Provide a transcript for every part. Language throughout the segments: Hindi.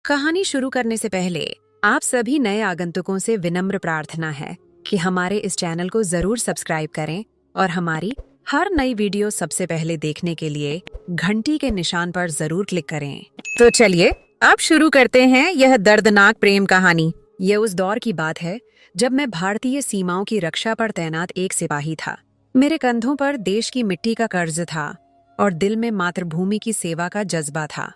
कहानी शुरू करने से पहले आप सभी नए आगंतुकों से विनम्र प्रार्थना है कि हमारे इस चैनल को जरूर सब्सक्राइब करें और हमारी हर नई वीडियो सबसे पहले देखने के लिए घंटी के निशान पर जरूर क्लिक करें। तो चलिए अब शुरू करते हैं यह दर्दनाक प्रेम कहानी। यह उस दौर की बात है जब मैं भारतीय सीमाओं की रक्षा पर तैनात एक सिपाही था। मेरे कंधों पर देश की मिट्टी का कर्ज था और दिल में मातृभूमि की सेवा का जज्बा था।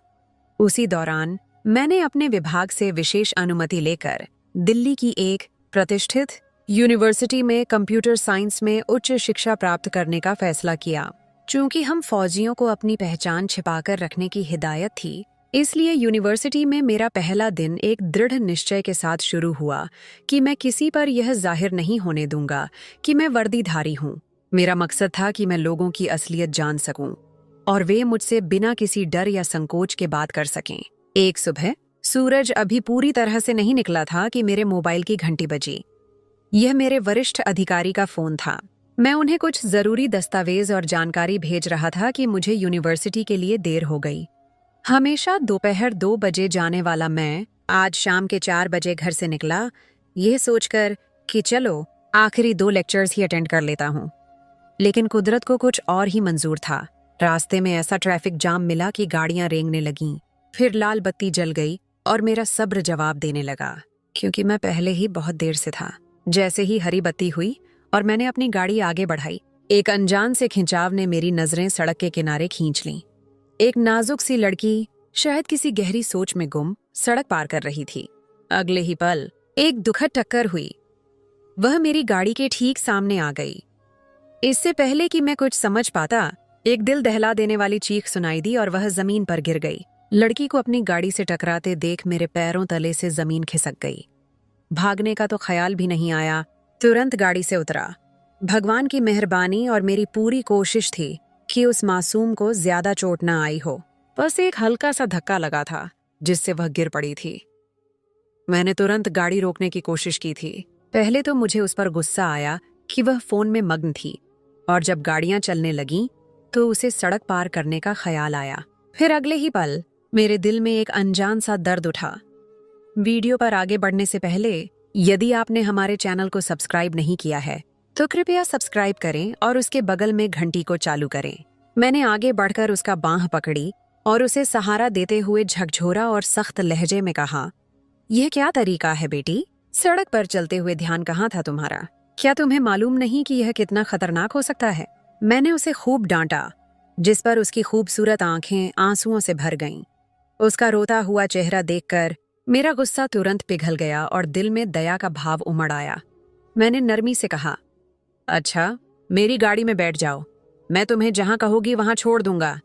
उसी दौरान मैंने अपने विभाग से विशेष अनुमति लेकर दिल्ली की एक प्रतिष्ठित यूनिवर्सिटी में कंप्यूटर साइंस में उच्च शिक्षा प्राप्त करने का फैसला किया। चूंकि हम फौजियों को अपनी पहचान छिपाकर रखने की हिदायत थी, इसलिए यूनिवर्सिटी में मेरा पहला दिन एक दृढ़ निश्चय के साथ शुरू हुआ कि मैं किसी पर यह जाहिर नहीं होने दूंगा कि मैं वर्दीधारी हूँ। मेरा मकसद था कि मैं लोगों की असलियत जान सकूं और वे मुझसे बिना किसी डर या संकोच के बात कर सकें। एक सुबह सूरज अभी पूरी तरह से नहीं निकला था कि मेरे मोबाइल की घंटी बजी। यह मेरे वरिष्ठ अधिकारी का फोन था। मैं उन्हें कुछ जरूरी दस्तावेज और जानकारी भेज रहा था कि मुझे यूनिवर्सिटी के लिए देर हो गई। हमेशा दोपहर 2 बजे जाने वाला मैं आज शाम के 4 बजे घर से निकला, यह सोचकर कि चलो आखिरी 2 लेक्चर्स ही अटेंड कर लेता हूँ। लेकिन कुदरत को कुछ और ही मंजूर था। रास्ते में ऐसा ट्रैफिक जाम मिला कि गाड़ियां रेंगने लगीं। फिर लाल बत्ती जल गई और मेरा सब्र जवाब देने लगा, क्योंकि मैं पहले ही बहुत देर से था। जैसे ही हरी बत्ती हुई और मैंने अपनी गाड़ी आगे बढ़ाई, एक अनजान से खिंचाव ने मेरी नजरें सड़क के किनारे खींच लीं। एक नाजुक सी लड़की, शायद किसी गहरी सोच में गुम, सड़क पार कर रही थी। अगले ही पल एक दुखद टक्कर हुई। वह मेरी गाड़ी के ठीक सामने आ गई। इससे पहले कि मैं कुछ समझ पाता, एक दिल दहला देने वाली चीख सुनाई दी और वह जमीन पर गिर गई। लड़की को अपनी गाड़ी से टकराते देख मेरे पैरों तले से जमीन खिसक गई। भागने का तो ख्याल भी नहीं आया। तुरंत गाड़ी से उतरा। भगवान की मेहरबानी और मेरी पूरी कोशिश थी कि उस मासूम को ज्यादा चोट न आई हो। बस एक हल्का सा धक्का लगा था जिससे वह गिर पड़ी थी। मैंने तुरंत गाड़ी रोकने की कोशिश की थी। पहले तो मुझे उस पर गुस्सा आया कि वह फोन में मग्न थी, और जब गाड़ियां चलने लगीं तो उसे सड़क पार करने का ख्याल आया। फिर अगले ही पल मेरे दिल में एक अनजान सा दर्द उठा। वीडियो पर आगे बढ़ने से पहले यदि आपने हमारे चैनल को सब्सक्राइब नहीं किया है तो कृपया सब्सक्राइब करें और उसके बगल में घंटी को चालू करें। मैंने आगे बढ़कर उसका बांह पकड़ी और उसे सहारा देते हुए झकझोरा और सख्त लहजे में कहा, यह क्या तरीका है बेटी? सड़क पर चलते हुए ध्यान कहाँ था तुम्हारा? क्या तुम्हें मालूम नहीं कि यह कितना खतरनाक हो सकता है? मैंने उसे खूब डांटा, जिस पर उसकी खूबसूरत आंखें आंसुओं से भर गईं। उसका रोता हुआ चेहरा देखकर मेरा गुस्सा तुरंत पिघल गया और दिल में दया का भाव उमड़ आया। मैंने नरमी से कहा, अच्छा, मेरी गाड़ी में बैठ जाओ, मैं तुम्हें जहां कहोगी वहां छोड़ दूंगा।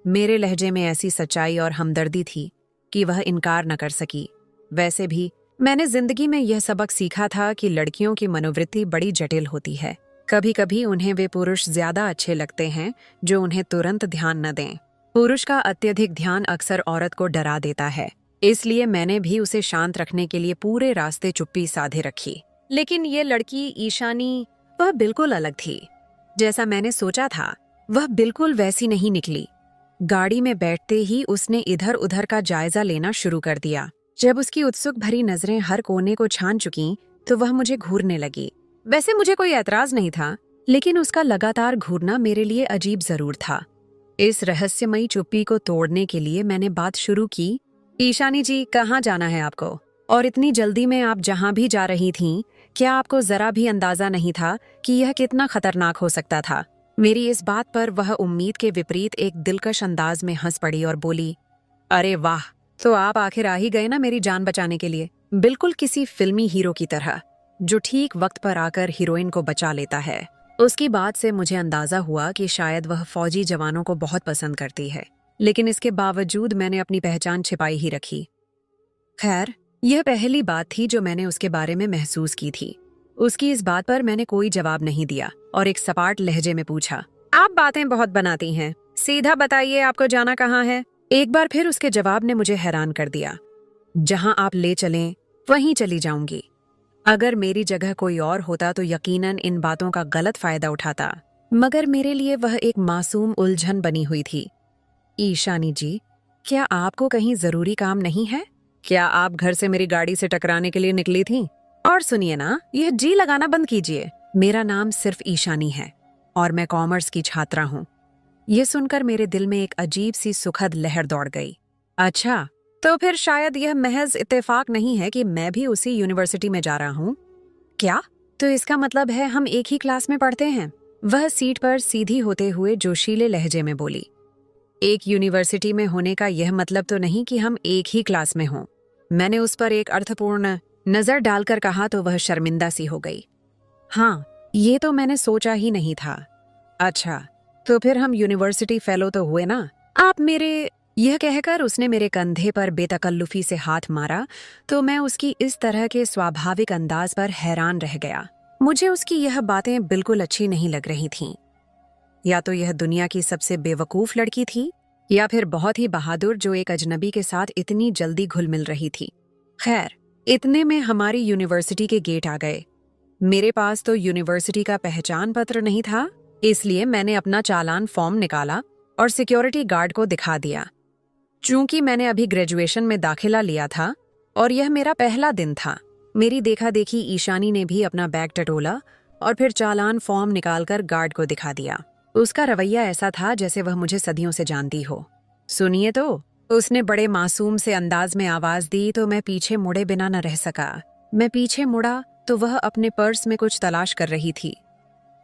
मेरे लहजे में ऐसी सच्चाई और हमदर्दी थी कि वह इनकार न कर सकी। वैसे भी मैंने जिंदगी में यह सबक सीखा था कि लड़कियों की मनोवृत्ति बड़ी जटिल होती है। कभी कभी उन्हें वे पुरुष ज्यादा अच्छे लगते हैं जो उन्हें तुरंत ध्यान न दें। पुरुष का अत्यधिक ध्यान अक्सर औरत को डरा देता है। इसलिए मैंने भी उसे शांत रखने के लिए पूरे रास्ते चुप्पी साधे रखी। लेकिन ये लड़की ईशानी, वह बिल्कुल अलग थी। जैसा मैंने सोचा था वह बिल्कुल वैसी नहीं निकली। गाड़ी में बैठते ही उसने इधर उधर का जायजा लेना शुरू कर दिया। जब उसकी उत्सुक भरी नजरें हर कोने को छान चुकीं, तो वह मुझे घूरने लगी। वैसे मुझे कोई ऐतराज नहीं था, लेकिन उसका लगातार घूरना मेरे लिए अजीब जरूर था। इस रहस्यमयी चुप्पी को तोड़ने के लिए मैंने बात शुरू की, ईशानी जी, कहाँ जाना है आपको? और इतनी जल्दी में आप जहाँ भी जा रही थीं, क्या आपको जरा भी अंदाजा नहीं था कि यह कितना खतरनाक हो सकता था? मेरी इस बात पर वह उम्मीद के विपरीत एक दिलकश अंदाज में हंस पड़ी और बोली, अरे वाह, तो आप आखिर आ ही गए ना मेरी जान बचाने के लिए। बिल्कुल किसी फिल्मी हीरो की तरह, जो ठीक वक्त पर आकर हीरोइन को बचा लेता है। उसकी बात से मुझे अंदाजा हुआ कि शायद वह फौजी जवानों को बहुत पसंद करती है, लेकिन इसके बावजूद मैंने अपनी पहचान छिपाई ही रखी। खैर, यह पहली बात थी जो मैंने उसके बारे में महसूस की थी। उसकी इस बात पर मैंने कोई जवाब नहीं दिया और एक सपाट लहजे में पूछा, आप बातें बहुत बनाती हैं, सीधा बताइए आपको जाना कहाँ है? एक बार फिर उसके जवाब ने मुझे हैरान कर दिया। जहां आप ले चलें वहीं चली जाऊंगी। अगर मेरी जगह कोई और होता तो यकीनन इन बातों का गलत फायदा उठाता, मगर मेरे लिए वह एक मासूम उलझन बनी हुई थी। ईशानी जी, क्या आपको कहीं जरूरी काम नहीं है? क्या आप घर से मेरी गाड़ी से टकराने के लिए निकली थी? और सुनिए ना, यह जी लगाना बंद कीजिए। मेरा नाम सिर्फ ईशानी है और मैं कॉमर्स की छात्रा हूँ। यह सुनकर मेरे दिल में एक अजीब सी सुखद लहर दौड़ गई। अच्छा, तो फिर शायद यह महज इत्तेफाक नहीं है कि मैं भी उसी यूनिवर्सिटी में जा रहा हूँ। क्या? तो इसका मतलब है हम एक ही क्लास में पढ़ते हैं? वह सीट पर सीधी होते हुए जोशीले लहजे में बोली। एक यूनिवर्सिटी में होने का यह मतलब तो नहीं कि हम एक ही क्लास में हों। मैंने उस पर एक अर्थपूर्ण नजर डालकर कहा तो वह शर्मिंदा सी हो गई। हाँ, ये तो मैंने सोचा ही नहीं था। अच्छा, तो फिर हम यूनिवर्सिटी फेलो तो हुए ना? आप मेरे यह कहकर उसने मेरे कंधे पर बेतकल्लुफी से हाथ मारा तो मैं उसकी इस तरह के स्वाभाविक अंदाज पर हैरान रह गया। मुझे उसकी यह बातें बिल्कुल अच्छी नहीं लग रही थीं। या तो यह दुनिया की सबसे बेवकूफ लड़की थी या फिर बहुत ही बहादुर जो एक अजनबी के साथ इतनी जल्दी घुल मिल रही थी। खैर, इतने में हमारी यूनिवर्सिटी के गेट आ गए। मेरे पास तो यूनिवर्सिटी का पहचान पत्र नहीं था, इसलिए मैंने अपना चालान फॉर्म निकाला और सिक्योरिटी गार्ड को दिखा दिया। चूंकि मैंने अभी ग्रेजुएशन में दाखिला लिया था और यह मेरा पहला दिन था, मेरी देखा देखी ईशानी ने भी अपना बैग टटोला और फिर चालान फॉर्म निकालकर गार्ड को दिखा दिया। उसका रवैया ऐसा था जैसे वह मुझे सदियों से जानती हो। सुनिए तो, उसने बड़े मासूम से अंदाज में आवाज दी तो मैं पीछे मुड़े बिना न रह सका। मैं पीछे मुड़ा तो वह अपने पर्स में कुछ तलाश कर रही थी।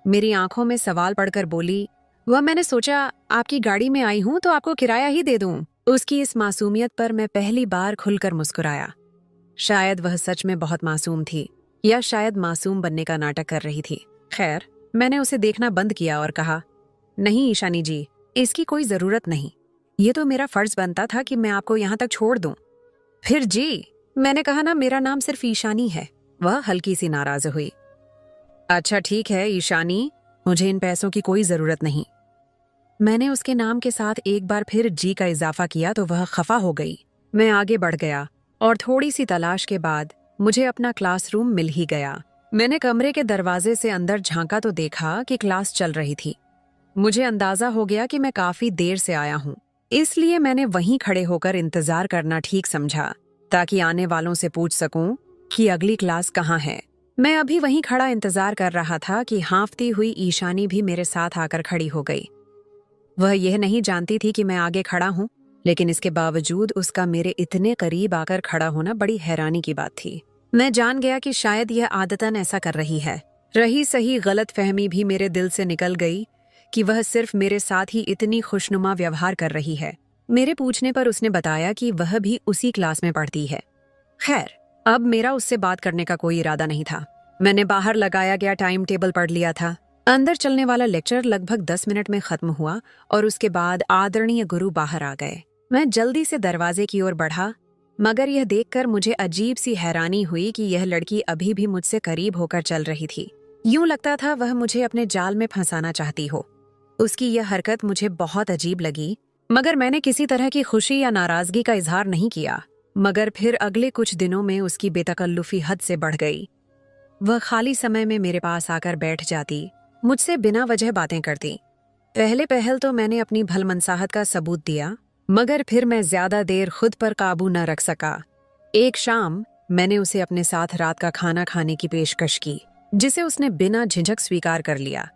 मेरी आंखों में सवाल पड़कर बोली, वह मैंने सोचा आपकी गाड़ी में आई हूं तो आपको किराया ही दे दूं। उसकी इस मासूमियत पर मैं पहली बार खुलकर मुस्कुराया। शायद वह सच में बहुत मासूम थी या शायद मासूम बनने का नाटक कर रही थी। खैर, मैंने उसे देखना बंद किया और कहा, नहीं ईशानी जी, इसकी कोई जरूरत नहीं। ये तो मेरा फर्ज बनता था कि मैं आपको यहाँ तक छोड़ दूं। फिर जी, मैंने कहा ना, मेरा नाम सिर्फ ईशानी है। वह हल्की सी नाराज हुई। अच्छा ठीक है ईशानी, मुझे इन पैसों की कोई जरूरत नहीं। मैंने उसके नाम के साथ एक बार फिर जी का इजाफा किया तो वह खफा हो गई। मैं आगे बढ़ गया और थोड़ी सी तलाश के बाद मुझे अपना क्लासरूम मिल ही गया। मैंने कमरे के दरवाजे से अंदर झांका तो देखा कि क्लास चल रही थी। मुझे अंदाजा हो गया कि मैं काफी देर से आया हूँ, इसलिए मैंने वहीं खड़े होकर इंतजार करना ठीक समझा ताकि आने वालों से पूछ सकूं कि अगली क्लास कहाँ है। मैं अभी वहीं खड़ा इंतजार कर रहा था कि हाँफती हुई ईशानी भी मेरे साथ आकर खड़ी हो गई। वह यह नहीं जानती थी कि मैं आगे खड़ा हूँ, लेकिन इसके बावजूद उसका मेरे इतने करीब आकर खड़ा होना बड़ी हैरानी की बात थी। मैं जान गया कि शायद यह आदतन ऐसा कर रही है। रही सही गलत फहमी भी मेरे दिल से निकल गई कि वह सिर्फ मेरे साथ ही इतनी खुशनुमा व्यवहार कर रही है। मेरे पूछने पर उसने बताया कि वह भी उसी क्लास में पढ़ती है। खैर, अब मेरा उससे बात करने का कोई इरादा नहीं था। मैंने बाहर लगाया गया टाइम टेबल पढ़ लिया था। अंदर चलने वाला लेक्चर लगभग 10 मिनट में खत्म हुआ और उसके बाद आदरणीय गुरु बाहर आ गए। मैं जल्दी से दरवाजे की ओर बढ़ा, मगर यह देखकर मुझे अजीब सी हैरानी हुई कि यह लड़की अभी भी मुझसे करीब होकर चल रही थी। यूं लगता था वह मुझे अपने जाल में फंसाना चाहती हो। उसकी यह हरकत मुझे बहुत अजीब लगी, मगर मैंने किसी तरह की खुशी या नाराजगी का इजहार नहीं किया। मगर फिर अगले कुछ दिनों में उसकी बेतकल्लुफी हद से बढ़ गई। वह खाली समय में मेरे पास आकर बैठ जाती, मुझसे बिना वजह बातें करती। पहले पहल तो मैंने अपनी भलमनसाहत का सबूत दिया, मगर फिर मैं ज्यादा देर खुद पर काबू न रख सका। एक शाम मैंने उसे अपने साथ रात का खाना खाने की पेशकश की, जिसे उसने बिना झिझक स्वीकार कर लिया।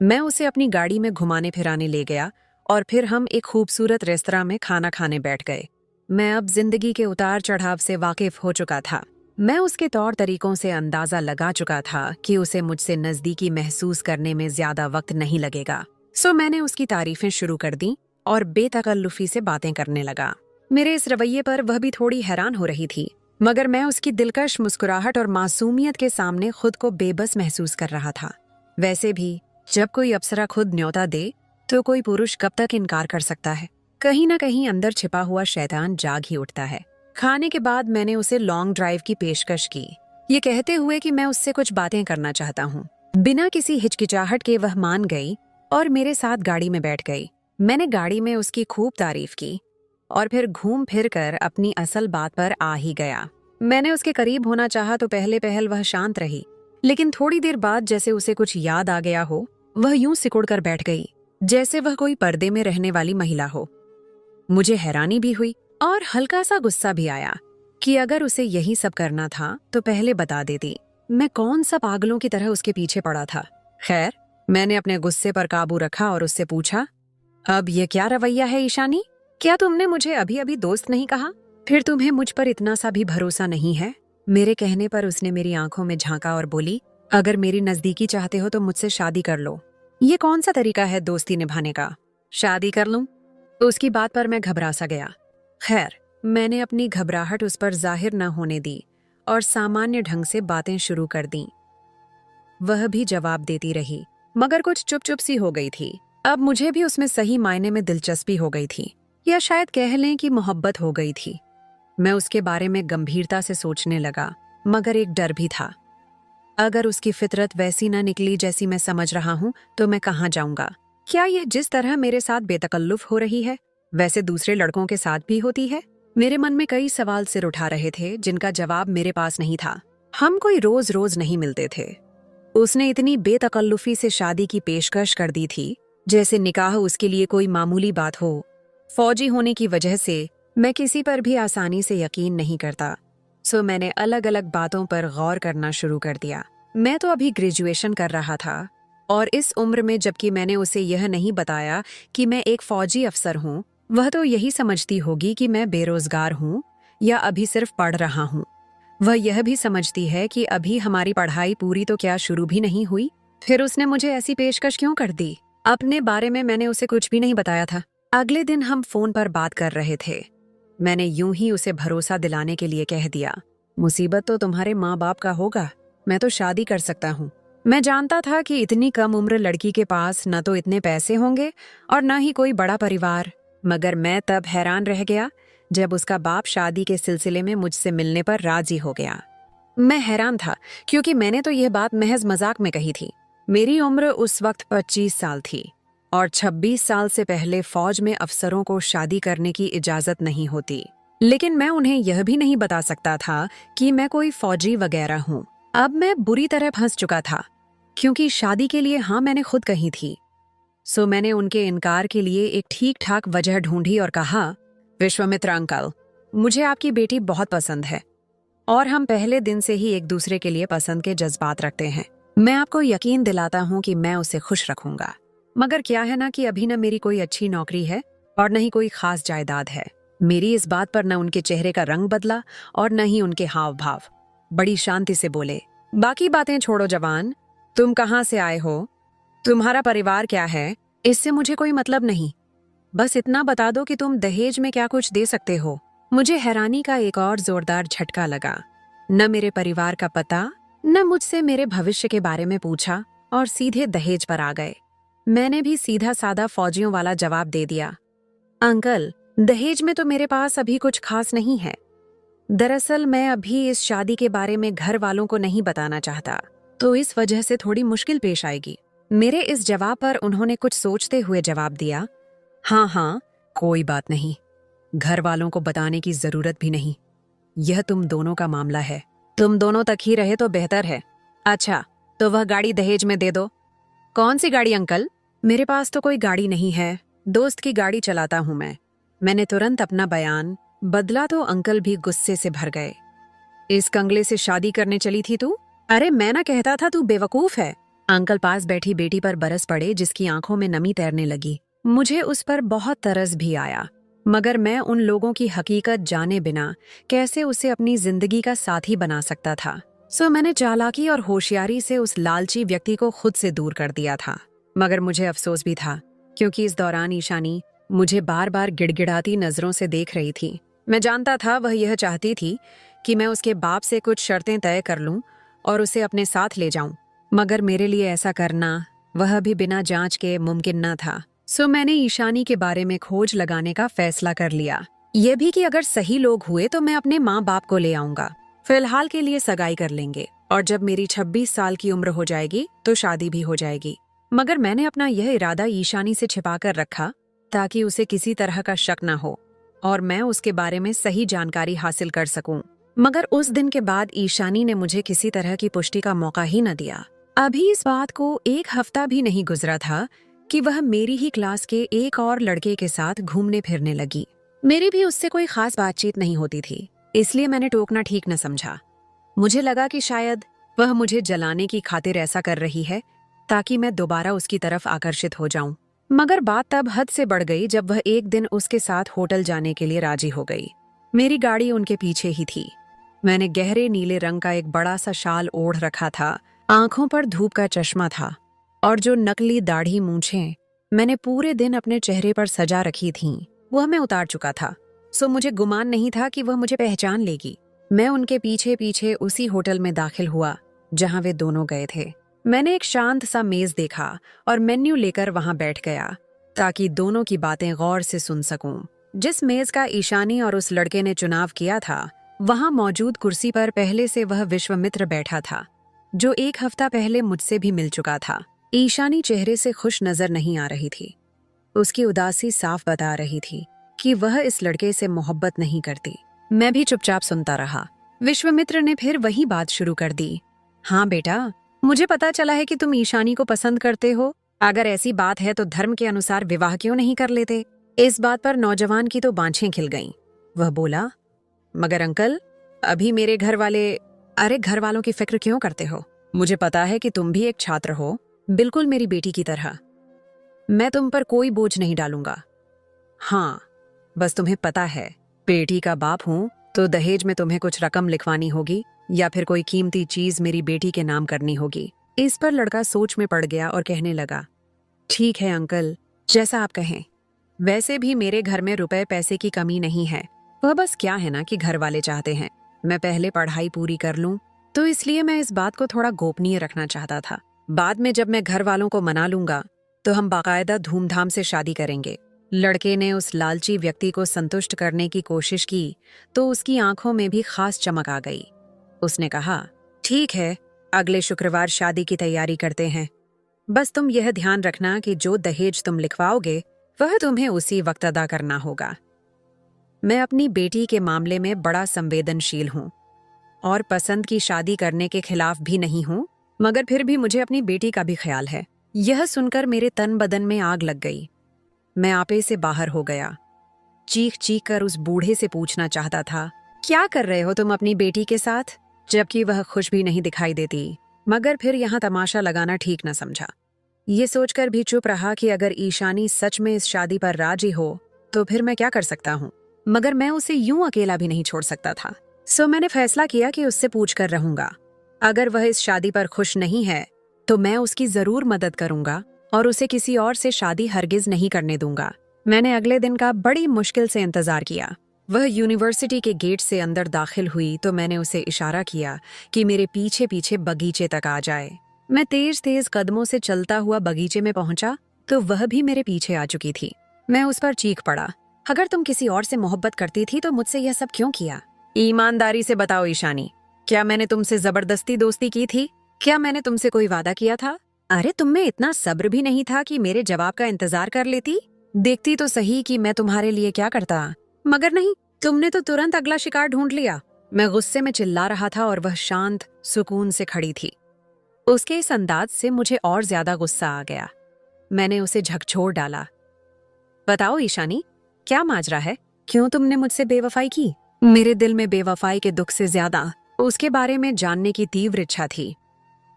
मैं उसे अपनी गाड़ी में घुमाने फिराने ले गया और फिर हम एक खूबसूरत रेस्तरां में खाना खाने बैठ गए। मैं अब जिंदगी के उतार चढ़ाव से वाकिफ हो चुका था। मैं उसके तौर तरीकों से अंदाजा लगा चुका था कि उसे मुझसे नजदीकी महसूस करने में ज्यादा वक्त नहीं लगेगा। सो मैंने उसकी तारीफें शुरू कर दी और बेतकल्लुफी से बातें करने लगा। मेरे इस रवैये पर वह भी थोड़ी हैरान हो रही थी, मगर मैं उसकी दिलकश मुस्कुराहट और मासूमियत के सामने खुद को बेबस महसूस कर रहा था। वैसे भी जब कोई अप्सरा खुद न्योता दे तो कोई पुरुष कब तक इनकार कर सकता है। कहीं ना कहीं अंदर छिपा हुआ शैतान जाग ही उठता है। खाने के बाद मैंने उसे लॉन्ग ड्राइव की पेशकश की, ये कहते हुए कि मैं उससे कुछ बातें करना चाहता हूँ। बिना किसी हिचकिचाहट के वह मान गई और मेरे साथ गाड़ी में बैठ गई। मैंने गाड़ी में उसकी खूब तारीफ की और फिर घूम फिर कर अपनी असल बात पर आ ही गया। मैंने उसके करीब होना चाहा तो पहले पहल वह शांत रही, लेकिन थोड़ी देर बाद जैसे उसे कुछ याद आ गया हो, वह यूं सिकुड़ कर बैठ गई जैसे वह कोई पर्दे में रहने वाली महिला हो। मुझे हैरानी भी हुई और हल्का सा गुस्सा भी आया कि अगर उसे यही सब करना था तो पहले बता देती। मैं कौन सा पागलों की तरह उसके पीछे पड़ा था। खैर, मैंने अपने गुस्से पर काबू रखा और उससे पूछा, अब ये क्या रवैया है ईशानी? क्या तुमने मुझे अभी अभी दोस्त नहीं कहा? फिर तुम्हें मुझ पर इतना सा भी भरोसा नहीं है? मेरे कहने पर उसने मेरी आंखों में झांका और बोली, अगर मेरी नजदीकी चाहते हो तो मुझसे शादी कर लो। ये कौन सा तरीका है दोस्ती निभाने का? शादी कर लूं? तो उसकी बात पर मैं घबरा सा गया। खैर, मैंने अपनी घबराहट उस पर जाहिर न होने दी और सामान्य ढंग से बातें शुरू कर दी। वह भी जवाब देती रही, मगर कुछ चुप चुप सी हो गई थी। अब मुझे भी उसमें सही मायने में दिलचस्पी हो गई थी, या शायद कह लें कि मोहब्बत हो गई थी। मैं उसके बारे में गंभीरता से सोचने लगा, मगर एक डर भी था। अगर उसकी फितरत वैसी ना निकली जैसी मैं समझ रहा हूं तो मैं कहाँ जाऊंगा? क्या यह जिस तरह मेरे साथ बेतकल्लुफ हो रही है वैसे दूसरे लड़कों के साथ भी होती है? मेरे मन में कई सवाल सिर उठा रहे थे जिनका जवाब मेरे पास नहीं था। हम कोई रोज रोज नहीं मिलते थे। उसने इतनी बेतकल्लुफी से शादी की पेशकश कर दी थी जैसे निकाह उसके लिए कोई मामूली बात हो। फौजी होने की वजह से मैं किसी पर भी आसानी से यकीन नहीं करता, सो मैंने अलग अलग बातों पर गौर करना शुरू कर दिया। मैं तो अभी ग्रेजुएशन कर रहा था और इस उम्र में जबकि मैंने उसे यह नहीं बताया कि मैं एक फौजी अफसर हूँ, वह तो यही समझती होगी कि मैं बेरोजगार हूँ या अभी सिर्फ पढ़ रहा हूँ। वह यह भी समझती है कि अभी हमारी पढ़ाई पूरी तो क्या शुरू भी नहीं हुई। फिर उसने मुझे ऐसी पेशकश क्यों कर दी? अपने बारे में मैंने उसे कुछ भी नहीं बताया था। अगले दिन हम फोन पर बात कर रहे थे। मैंने यूं ही उसे भरोसा दिलाने के लिए कह दिया, मुसीबत तो तुम्हारे माँ बाप का होगा, मैं तो शादी कर सकता हूँ। मैं जानता था कि इतनी कम उम्र लड़की के पास न तो इतने पैसे होंगे और न ही कोई बड़ा परिवार, मगर मैं तब हैरान रह गया जब उसका बाप शादी के सिलसिले में मुझसे मिलने पर राजी हो गया। मैं हैरान था क्योंकि मैंने तो यह बात महज मजाक में कही थी। मेरी उम्र उस वक्त 25 साल थी और 26 साल से पहले फौज में अफसरों को शादी करने की इजाजत नहीं होती। लेकिन मैं उन्हें यह भी नहीं बता सकता था कि मैं कोई फौजी वगैरह हूँ। अब मैं बुरी तरह फंस चुका था क्योंकि शादी के लिए हाँ मैंने खुद कही थी। सो मैंने उनके इनकार के लिए एक ठीक ठाक वजह ढूंढी और कहा, विश्वामित्र अंकल, मुझे आपकी बेटी बहुत पसंद है और हम पहले दिन से ही एक दूसरे के लिए पसंद के जज्बात रखते हैं। मैं आपको यकीन दिलाता हूँ कि मैं उसे खुश रखूंगा, मगर क्या है ना कि अभी न मेरी कोई अच्छी नौकरी है और न ही कोई खास जायदाद है। मेरी इस बात पर न उनके चेहरे का रंग बदला और न ही उनके हाव भाव। बड़ी शांति से बोले, बाकी बातें छोड़ो जवान, तुम कहाँ से आए हो, तुम्हारा परिवार क्या है, इससे मुझे कोई मतलब नहीं। बस इतना बता दो कि तुम दहेज में क्या कुछ दे सकते हो। मुझे हैरानी का एक और जोरदार झटका लगा। न मेरे परिवार का पता, न मुझसे मेरे भविष्य के बारे में पूछा और सीधे दहेज पर आ गए। मैंने भी सीधा साधा फौजियों वाला जवाब दे दिया, अंकल, दहेज में तो मेरे पास अभी कुछ खास नहीं है। दरअसल मैं अभी इस शादी के बारे में घर वालों को नहीं बताना चाहता, तो इस वजह से थोड़ी मुश्किल पेश आएगी। मेरे इस जवाब पर उन्होंने कुछ सोचते हुए जवाब दिया, हाँ हाँ, कोई बात नहीं, घर वालों को बताने की जरूरत भी नहीं। यह तुम दोनों का मामला है, तुम दोनों तक ही रहे तो बेहतर है। अच्छा, तो वह गाड़ी दहेज में दे दो। कौन सी गाड़ी अंकल? मेरे पास तो कोई गाड़ी नहीं है, दोस्त की गाड़ी चलाता हूं मैं। मैंने तुरंत अपना बयान बदला तो अंकल भी गुस्से से भर गए। इस कंगले से शादी करने चली थी तू? अरे मैं ना कहता था तू बेवकूफ है। अंकल पास बैठी बेटी पर बरस पड़े जिसकी आंखों में नमी तैरने लगी। मुझे उस पर बहुत तरस भी आया, मगर मैं उन लोगों की हकीकत जाने बिना कैसे उसे अपनी जिंदगी का साथी बना सकता था। सो मैंने चालाकी और होशियारी से उस लालची व्यक्ति को खुद से दूर कर दिया था। मगर मुझे अफसोस भी था क्योंकि इस दौरान ईशानी मुझे बार बार गिड़गिड़ाती नजरों से देख रही थी। मैं जानता था वह यह चाहती थी कि मैं उसके बाप से कुछ शर्तें तय कर लूं और उसे अपने साथ ले जाऊं, मगर मेरे लिए ऐसा करना, वह भी बिना जांच के, मुमकिन न था। सो मैंने ईशानी के बारे में खोज लगाने का फैसला कर लिया। यह भी कि अगर सही लोग हुए तो मैं अपने माँ बाप को ले आऊंगा। फिलहाल के लिए सगाई कर लेंगे और जब मेरी 26 साल की उम्र हो जाएगी तो शादी भी हो जाएगी। मगर मैंने अपना यह इरादा ईशानी से छिपा कर रखा ताकि उसे किसी तरह का शक न हो और मैं उसके बारे में सही जानकारी हासिल कर सकूं। मगर उस दिन के बाद ईशानी ने मुझे किसी तरह की पुष्टि का मौका ही न दिया। अभी इस बात को 1 हफ्ता भी नहीं गुजरा था कि वह मेरी ही क्लास के एक और लड़के के साथ घूमने फिरने लगी। मेरी भी उससे कोई खास बातचीत नहीं होती थी, इसलिए मैंने टोकना ठीक न समझा। मुझे लगा कि शायद वह मुझे जलाने की खातिर ऐसा कर रही है ताकि मैं दोबारा उसकी तरफ आकर्षित हो जाऊं। मगर बात तब हद से बढ़ गई जब वह एक दिन उसके साथ होटल जाने के लिए राजी हो गई। मेरी गाड़ी उनके पीछे ही थी। मैंने गहरे नीले रंग का एक बड़ा सा शाल ओढ़ रखा था, आंखों पर धूप का चश्मा था और जो नकली दाढ़ी मूंछें मैंने पूरे दिन अपने चेहरे पर सजा रखी थीं, वह मैं उतार चुका था। सो मुझे गुमान नहीं था कि वह मुझे पहचान लेगी। मैं उनके पीछे पीछे उसी होटल में दाखिल हुआ जहां वे दोनों गए थे। मैंने एक शांत सा मेज देखा और मेन्यू लेकर वहां बैठ गया ताकि दोनों की बातें गौर से सुन सकूं। जिस मेज का ईशानी और उस लड़के ने चुनाव किया था, वहां मौजूद कुर्सी पर पहले से वह विश्वामित्र बैठा था, जो एक हफ्ता पहले मुझसे भी मिल चुका था। ईशानी चेहरे से खुश नजर नहीं आ रही थी। उसकी उदासी साफ बता रही थी कि वह इस लड़के से मोहब्बत नहीं करती। मैं भी चुपचाप सुनता रहा। विश्वामित्र ने फिर वही बात शुरू कर दी। हाँ बेटा, मुझे पता चला है कि तुम ईशानी को पसंद करते हो। अगर ऐसी बात है तो धर्म के अनुसार विवाह क्यों नहीं कर लेते? इस बात पर नौजवान की तो बाँछें खिल गईं। वह बोला, मगर अंकल, अभी मेरे घर वाले। अरे घर वालों की फिक्र क्यों करते हो? मुझे पता है कि तुम भी एक छात्र हो, बिल्कुल मेरी बेटी की तरह। मैं तुम पर कोई बोझ नहीं डालूंगा। हाँ, बस तुम्हें पता है, बेटी का बाप हूं तो दहेज में तुम्हें कुछ रकम लिखवानी होगी या फिर कोई कीमती चीज मेरी बेटी के नाम करनी होगी। इस पर लड़का सोच में पड़ गया और कहने लगा, ठीक है अंकल, जैसा आप कहें। वैसे भी मेरे घर में रुपए पैसे की कमी नहीं है। वह बस क्या है ना कि घर वाले चाहते हैं मैं पहले पढ़ाई पूरी कर लूं, तो इसलिए मैं इस बात को थोड़ा गोपनीय रखना चाहता था। बाद में जब मैं घर वालों को मना लूंगा तो हम बाकायदा धूमधाम से शादी करेंगे। लड़के ने उस लालची व्यक्ति को संतुष्ट करने की कोशिश की तो उसकी आंखों में भी खास चमक आ गई। उसने कहा, ठीक है, अगले शुक्रवार शादी की तैयारी करते हैं। बस तुम यह ध्यान रखना कि जो दहेज तुम लिखवाओगे वह तुम्हें उसी वक्त अदा करना होगा। मैं अपनी बेटी के मामले में बड़ा संवेदनशील हूँ और पसंद की शादी करने के खिलाफ भी नहीं हूँ, मगर फिर भी मुझे अपनी बेटी का भी ख्याल है। यह सुनकर मेरे तन बदन में आग लग गई। मैं आपे से बाहर हो गया। चीख चीख कर उस बूढ़े से पूछना चाहता था, क्या कर रहे हो तुम अपनी बेटी के साथ? जबकि वह खुश भी नहीं दिखाई देती, मगर फिर यहाँ तमाशा लगाना ठीक न समझा। ये सोचकर भी चुप रहा कि अगर ईशानी सच में इस शादी पर राजी हो तो फिर मैं क्या कर सकता हूँ, मगर मैं उसे यूं अकेला भी नहीं छोड़ सकता था। सो मैंने फैसला किया कि उससे पूछ कर रहूंगा। अगर वह इस शादी पर खुश नहीं है तो मैं उसकी जरूर मदद करूंगा और उसे किसी और से शादी हरगिज नहीं करने दूंगा। मैंने अगले दिन का बड़ी मुश्किल से इंतजार किया। वह यूनिवर्सिटी के गेट से अंदर दाखिल हुई तो मैंने उसे इशारा किया कि मेरे पीछे पीछे बगीचे तक आ जाए। मैं तेज तेज कदमों से चलता हुआ बगीचे में पहुंचा तो वह भी मेरे पीछे आ चुकी थी। मैं उस पर चीख पड़ा, अगर तुम किसी और से मोहब्बत करती थी तो मुझसे यह सब क्यों किया? ईमानदारी से बताओ ईशानी, क्या मैंने तुमसे जबरदस्ती दोस्ती की थी? क्या मैंने तुमसे कोई वादा किया था? अरे तुम में इतना सब्र भी नहीं था कि मेरे जवाब का इंतजार कर लेती? देखती तो सही कि मैं तुम्हारे लिए क्या करता। मगर नहीं, तुमने तो तुरंत अगला शिकार ढूंढ लिया। मैं गुस्से में चिल्ला रहा था और वह शांत सुकून से खड़ी थी। उसके इस अंदाज से मुझे और ज्यादा गुस्सा आ गया। मैंने उसे झकझोर डाला, बताओ ईशानी, क्या माजरा है? क्यों तुमने मुझसे बेवफाई की? मेरे दिल में बेवफाई के दुख से ज्यादा उसके बारे में जानने की तीव्र इच्छा थी।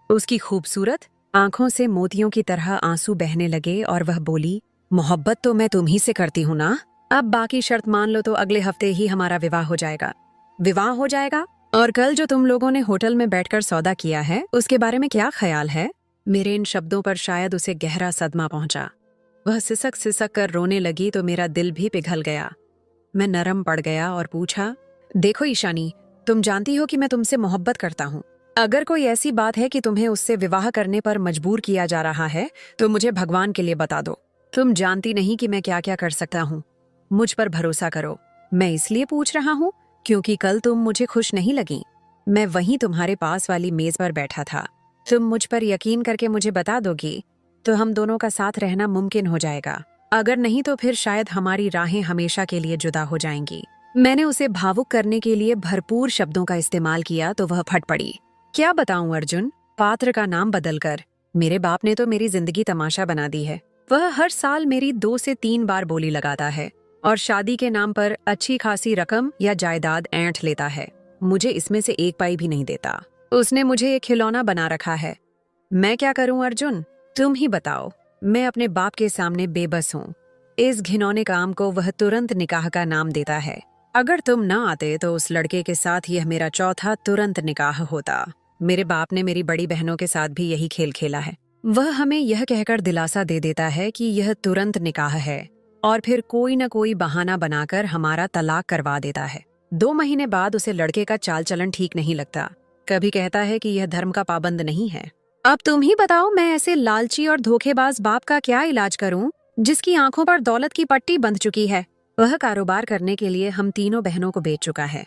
उसकी खूबसूरत आंखों से मोतियों की तरह आंसू बहने लगे और वह बोली, मोहब्बत तो मैं तुम ही से करती हूँ ना। अब बाकी शर्त मान लो तो अगले हफ्ते ही हमारा विवाह हो जाएगा। विवाह हो जाएगा? और कल जो तुम लोगों ने होटल में बैठकर सौदा किया है उसके बारे में क्या ख्याल है? मेरे इन शब्दों पर शायद उसे गहरा सदमा पहुंचा। वह सिसक सिसक कर रोने लगी तो मेरा दिल भी पिघल गया। मैं नरम पड़ गया और पूछा, देखो ईशानी, तुम जानती हो कि मैं तुमसे मोहब्बत करता हूँ। अगर कोई ऐसी बात है कि तुम्हें उससे विवाह करने पर मजबूर किया जा रहा है तो मुझे भगवान के लिए बता दो। तुम जानती नहीं कि मैं क्या क्या कर सकता हूँ। मुझ पर भरोसा करो। मैं इसलिए पूछ रहा हूँ क्योंकि कल तुम मुझे खुश नहीं लगी। मैं वहीं तुम्हारे पास वाली मेज पर बैठा था। तुम मुझ पर यकीन करके मुझे बता दोगी तो हम दोनों का साथ रहना मुमकिन हो जाएगा। अगर नहीं तो फिर शायद हमारी राहें हमेशा के लिए जुदा हो जाएंगी। मैंने उसे भावुक करने के लिए भरपूर शब्दों का इस्तेमाल किया तो वह फट पड़ी। क्या बताऊं अर्जुन, पात्र का नाम बदलकर मेरे बाप ने तो मेरी जिंदगी तमाशा बना दी है। वह हर साल मेरी 2 से 3 बार बोली लगाता है। और शादी के नाम पर अच्छी खासी रकम या जायदाद ऐंठ लेता है। मुझे इसमें से एक पाई भी नहीं देता। उसने मुझे एक खिलौना बना रखा है। मैं क्या करूं अर्जुन, तुम ही बताओ। मैं अपने बाप के सामने बेबस हूँ। इस घिनौने काम को वह तुरंत निकाह का नाम देता है। अगर तुम न आते तो उस लड़के के साथ यह मेरा चौथा तुरंत निकाह होता। मेरे बाप ने मेरी बड़ी बहनों के साथ भी यही खेल खेला है। वह हमें यह कहकर दिलासा दे देता है कि यह तुरंत निकाह है और फिर कोई न कोई बहाना बनाकर हमारा तलाक करवा देता है। 2 महीने बाद उसे लड़के का चाल चलन ठीक नहीं लगता। कभी कहता है कि यह धर्म का पाबंद नहीं है। अब तुम ही बताओ, मैं ऐसे लालची और धोखेबाज बाप का क्या इलाज करूं, जिसकी आंखों पर दौलत की पट्टी बंध चुकी है। वह कारोबार करने के लिए हम तीनों बहनों को बेच चुका है।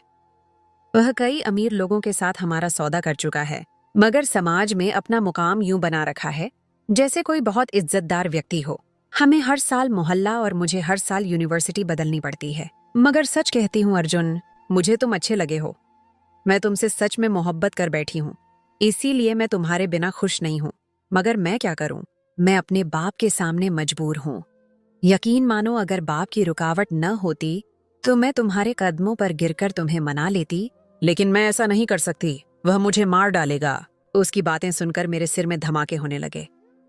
वह कई अमीर लोगों के साथ हमारा सौदा कर चुका है, मगर समाज में अपना मुकाम यूं बना रखा है जैसे कोई बहुत इज्जतदार व्यक्ति हो। हमें हर साल मोहल्ला और मुझे हर साल यूनिवर्सिटी बदलनी पड़ती है। मगर सच कहती हूँ अर्जुन, मुझे तुम अच्छे लगे हो। मैं तुमसे सच में मोहब्बत कर बैठी हूँ, इसीलिए मैं तुम्हारे बिना खुश नहीं हूँ। मगर मैं क्या करूँ, मैं अपने बाप के सामने मजबूर हूँ। यकीन मानो, अगर बाप की रुकावट न होती तो मैं तुम्हारे कदमों पर गिरकर तुम्हें मना लेती, लेकिन मैं ऐसा नहीं कर सकती। वह मुझे मार डालेगा। उसकी बातें सुनकर मेरे सिर में धमाके होने लगे।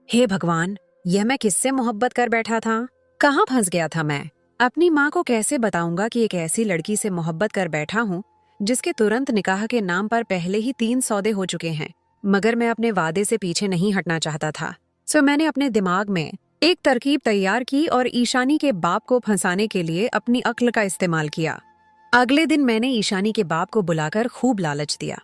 हे भगवान, यह मैं किससे मोहब्बत कर बैठा था? कहाँ फंस गया था मैं? अपनी माँ को कैसे बताऊंगा कि एक ऐसी लड़की से मोहब्बत कर बैठा हूँ जिसके तुरंत निकाह के नाम पर पहले ही 3 सौदे हो चुके हैं। मगर मैं अपने वादे से पीछे नहीं हटना चाहता था। सो मैंने अपने दिमाग में एक तरकीब तैयार की और ईशानी के बाप को फंसाने के लिए अपनी अक्ल का इस्तेमाल किया। अगले दिन मैंने ईशानी के बाप को बुलाकर खूब लालच दिया।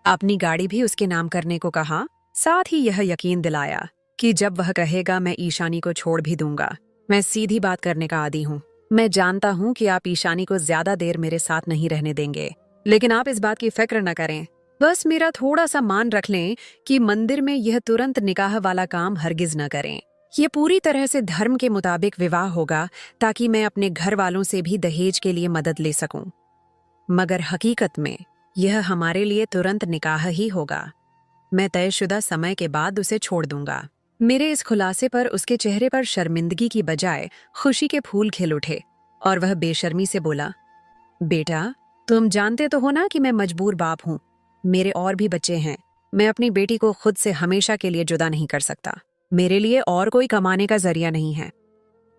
अपनी गाड़ी भी उसके नाम करने को कहा। साथ ही यह यकीन दिलाया कि जब वह कहेगा मैं ईशानी को छोड़ भी दूंगा। मैं सीधी बात करने का आदी हूँ। मैं जानता हूँ कि आप ईशानी को ज्यादा देर मेरे साथ नहीं रहने देंगे, लेकिन आप इस बात की फिक्र न करें। बस मेरा थोड़ा सा मान रख लें कि मंदिर में यह तुरंत निकाह वाला काम हरगिज न करें। ये पूरी तरह से धर्म के मुताबिक विवाह होगा, ताकि मैं अपने घर वालों से भी दहेज के लिए मदद ले सकूं। मगर हकीकत में यह हमारे लिए तुरंत निकाह ही होगा। मैं तयशुदा समय के बाद उसे छोड़ दूंगा। मेरे इस खुलासे पर उसके चेहरे पर शर्मिंदगी की बजाय खुशी के फूल खिल उठे और वह बेशर्मी से बोला, बेटा, तुम जानते तो हो ना कि मैं मजबूर बाप हूँ। मेरे और भी बच्चे हैं। मैं अपनी बेटी को खुद से हमेशा के लिए जुदा नहीं कर सकता। मेरे लिए और कोई कमाने का जरिया नहीं है।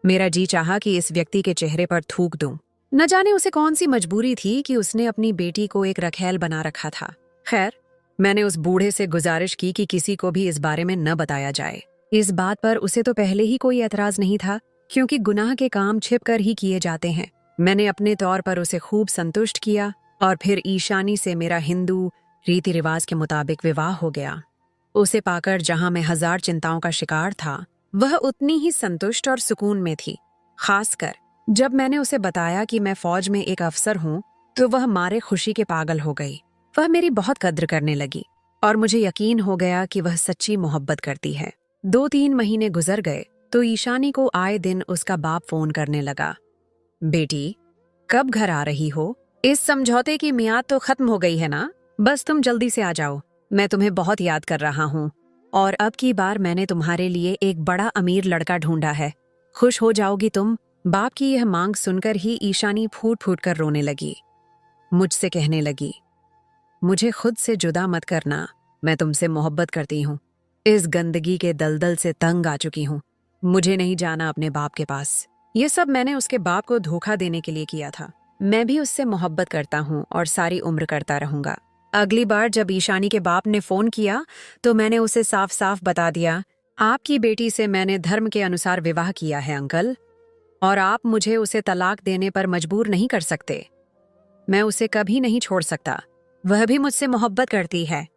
मेरा जी चाहा कि इस व्यक्ति के चेहरे पर थूक दूं। न जाने उसे कौन सी मजबूरी थी कि उसने अपनी बेटी को एक रखैल बना रखा था। खैर, मैंने उस बूढ़े से गुजारिश की कि किसी को भी इस बारे में न बताया जाए। इस बात पर उसे तो पहले ही कोई एतराज नहीं था, क्योंकि गुनाह के काम छिपकर ही किए जाते हैं। मैंने अपने तौर पर उसे खूब संतुष्ट किया और फिर ईशानी से मेरा हिंदू रीति रिवाज के मुताबिक विवाह हो गया। उसे पाकर जहां मैं 1000 चिंताओं का शिकार था, वह उतनी ही संतुष्ट और सुकून में थी। खासकर जब मैंने उसे बताया कि मैं फौज में एक अफसर हूं, तो वह मारे खुशी के पागल हो गई। वह मेरी बहुत कद्र करने लगी और मुझे यकीन हो गया कि वह सच्ची मोहब्बत करती है। 2-3 महीने गुजर गए तो ईशानी को आए दिन उसका बाप फोन करने लगा, बेटी, कब घर आ रही हो? इस समझौते की मियाद तो खत्म हो गई है ना? बस तुम जल्दी से आ जाओ। मैं तुम्हें बहुत याद कर रहा हूँ और अब की बार मैंने तुम्हारे लिए एक बड़ा अमीर लड़का ढूंढा है। खुश हो जाओगी तुम। बाप की यह मांग सुनकर ही ईशानी फूट फूट कर रोने लगी। मुझसे कहने लगी, मुझे खुद से जुदा मत करना। मैं तुमसे मोहब्बत करती हूँ। इस गंदगी के दलदल से तंग आ चुकी हूँ। मुझे नहीं जाना अपने बाप के पास। ये सब मैंने उसके बाप को धोखा देने के लिए किया था। मैं भी उससे मोहब्बत करता हूँ और सारी उम्र करता रहूंगा। अगली बार जब ईशानी के बाप ने फोन किया तो मैंने उसे साफ साफ बता दिया, आपकी बेटी से मैंने धर्म के अनुसार विवाह किया है अंकल, और आप मुझे उसे तलाक देने पर मजबूर नहीं कर सकते। मैं उसे कभी नहीं छोड़ सकता। वह भी मुझसे मोहब्बत करती है।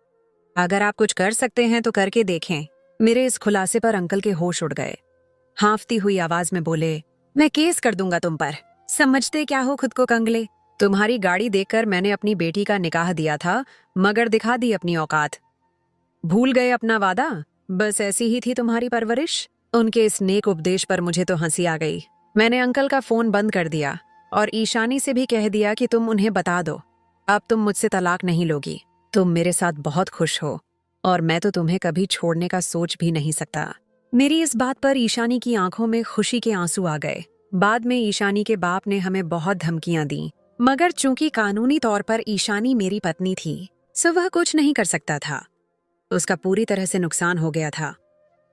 अगर आप कुछ कर सकते हैं तो करके देखें। मेरे इस खुलासे पर अंकल के होश उड़ गए। हाँफती हुई आवाज में बोले, मैं केस कर दूंगा तुम पर। समझते क्या हो खुद को कंगले? तुम्हारी गाड़ी देखकर मैंने अपनी बेटी का निकाह दिया था, मगर दिखा दी अपनी औकात। भूल गए अपना वादा? बस ऐसी ही थी तुम्हारी परवरिश। उनके इस नेक उपदेश पर मुझे तो हंसी आ गई। मैंने अंकल का फोन बंद कर दिया और ईशानी से भी कह दिया कि तुम उन्हें बता दो, अब तुम मुझसे तलाक नहीं लोगी। तुम मेरे साथ बहुत खुश हो और मैं तो तुम्हें कभी छोड़ने का सोच भी नहीं सकता। मेरी इस बात पर ईशानी की आंखों में खुशी के आंसू आ गए। बाद में ईशानी के बाप ने हमें बहुत धमकियां दी, मगर चूंकि कानूनी तौर पर ईशानी मेरी पत्नी थी, सो वह कुछ नहीं कर सकता था। उसका पूरी तरह से नुकसान हो गया था,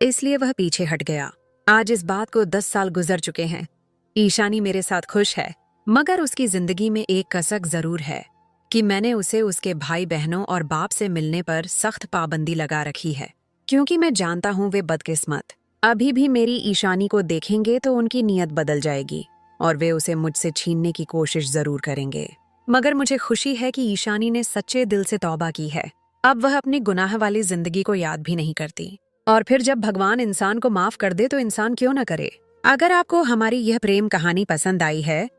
इसलिए वह पीछे हट गया। आज इस बात को 10 साल गुजर चुके हैं। ईशानी मेरे साथ खुश है, मगर उसकी जिंदगी में एक कसक जरूर है कि मैंने उसे उसके भाई बहनों और बाप से मिलने पर सख्त पाबंदी लगा रखी है, क्योंकि मैं जानता हूँ वे बदकिस्मत अभी भी मेरी ईशानी को देखेंगे तो उनकी नीयत बदल जाएगी और वे उसे मुझसे छीनने की कोशिश जरूर करेंगे। मगर मुझे खुशी है कि ईशानी ने सच्चे दिल से तौबा की है। अब वह अपनी गुनाह वाली जिंदगी को याद भी नहीं करती। और फिर जब भगवान इंसान को माफ कर दे तो इंसान क्यों न करे। अगर आपको हमारी यह प्रेम कहानी पसंद आई है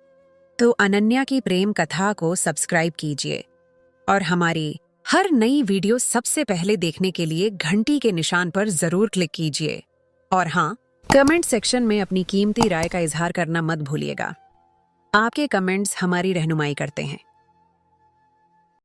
तो अनन्या की प्रेम कथा को सब्सक्राइब कीजिए और हमारी हर नई वीडियो सबसे पहले देखने के लिए घंटी के निशान पर जरूर क्लिक कीजिए। और हाँ, कमेंट सेक्शन में अपनी कीमती राय का इजहार करना मत भूलिएगा। आपके कमेंट्स हमारी रहनुमाई करते हैं।